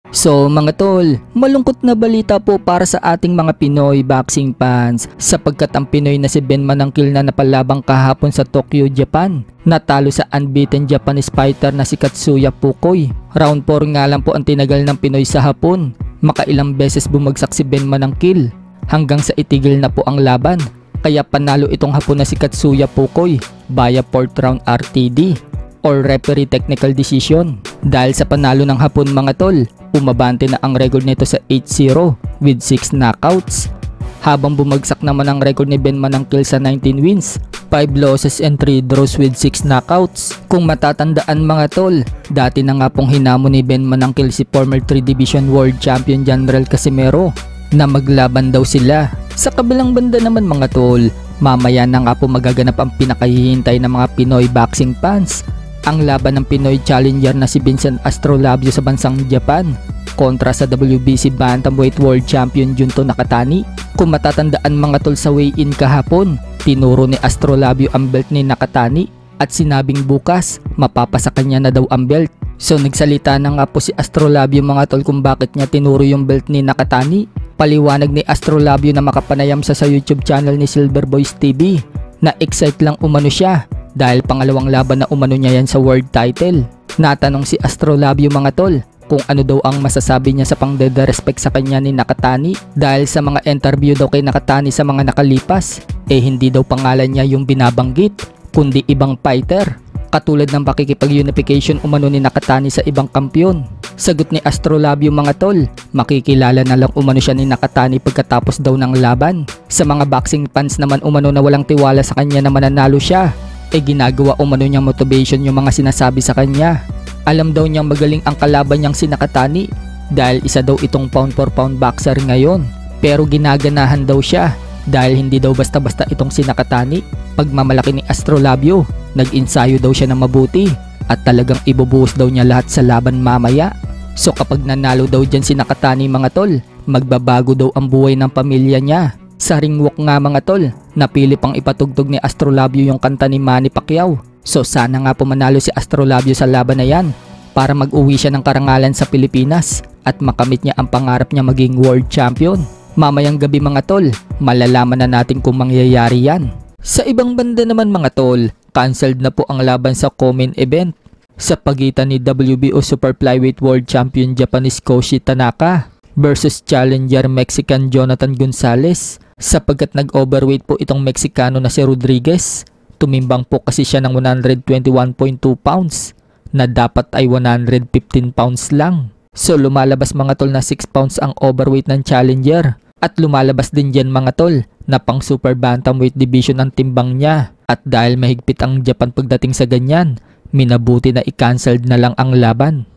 So mga tol, malungkot na balita po para sa ating mga Pinoy boxing fans sapagkat ang Pinoy na si Ben Manangkil na napalabang kahapon sa Tokyo, Japan. Natalo sa unbeaten Japanese fighter na si Katsuya Fukoy. Round 4 nga lang po ang tinagal ng Pinoy sa hapon. Makailang beses bumagsak si Ben Manangkil hanggang sa itigil na po ang laban. Kaya panalo itong hapon na si Katsuya Fukoy via 4th round RTD or referee technical decision. Dahil sa panalo ng hapon mga tol, umabante na ang record nito sa 8-0 with 6 knockouts. Habang bumagsak naman ang record ni Ben Manangkil sa 19 wins, 5 losses and 3 draws with 6 knockouts. Kung matatandaan mga tol, dati na nga pong hinamon ni Ben Manangkil si former 3 Division World Champion General Casimero na maglaban daw sila. Sa kabilang banda naman mga tol, mamaya na nga po magaganap ang pinakahihintay ng mga Pinoy boxing fans. Ang laban ng Pinoy challenger na si Vincent Astrolabio sa bansang Japan kontra sa WBC Bantamweight World Champion Junto Nakatani. Kung matatandaan mga tol sa weigh-in kahapon, tinuro ni Astrolabio ang belt ni Nakatani at sinabing bukas mapapasa kanya na daw ang belt. So nagsalita na nga po si Astrolabio mga tol kung bakit niya tinuro yung belt ni Nakatani. Paliwanag ni Astrolabio na makapanayam sa YouTube channel ni Silver Boys TV na excite lang umano siya dahil pangalawang laban na umano niya yan sa world title. Natanong si Astrolabio mga tol kung ano daw ang masasabi niya sa pangdederespect sa kanya ni Nakatani dahil sa mga interview daw kay Nakatani sa mga nakalipas, hindi daw pangalan niya yung binabanggit kundi ibang fighter, katulad ng pakikipag-unification umano ni Nakatani sa ibang kampyon. Sagot ni Astrolabio mga tol, makikilala na lang umano siya ni Nakatani pagkatapos daw ng laban. Sa mga boxing fans naman umano na walang tiwala sa kanya na mananalo siya, ginagawa umano niyang motivation yung mga sinasabi sa kanya. Alam daw niyang magaling ang kalaban niyang si Nakatani dahil isa daw itong pound for pound boxer ngayon. Pero ginaganahan daw siya dahil hindi daw basta-basta itong si Nakatani. Pagmamalaki ni Astrolabio, nag-insayo daw siya ng mabuti at talagang ibubuhos daw niya lahat sa laban mamaya. So kapag nanalo daw dyan si Nakatani mga tol, magbabago daw ang buhay ng pamilya niya. Sa ring walk nga mga tol, napili pang ipatugtog ni Astrolabio yung kanta ni Manny Pacquiao. So sana nga po manalo si Astrolabio sa laban na yan para mag-uwi siya ng karangalan sa Pilipinas at makamit niya ang pangarap niya maging world champion. Mamayang gabi mga tol, malalaman na natin kung mangyayari yan. Sa ibang banda naman mga tol, cancelled na po ang laban sa co-main event sa pagitan ni WBO Super Flyweight World Champion Japanese Koshi Tanaka versus challenger Mexican Jonathan Gonzalez sapagkat nag-overweight po itong Meksikano na si Rodriguez. Tumimbang po kasi siya ng 121.2 pounds na dapat ay 115 pounds lang. So lumalabas mga tol na 6 pounds ang overweight ng challenger at lumalabas din dyan mga tol na pang super bantamweight division ang timbang niya. At dahil mahigpit ang Japan pagdating sa ganyan, minabuti na i-cancelled na lang ang laban.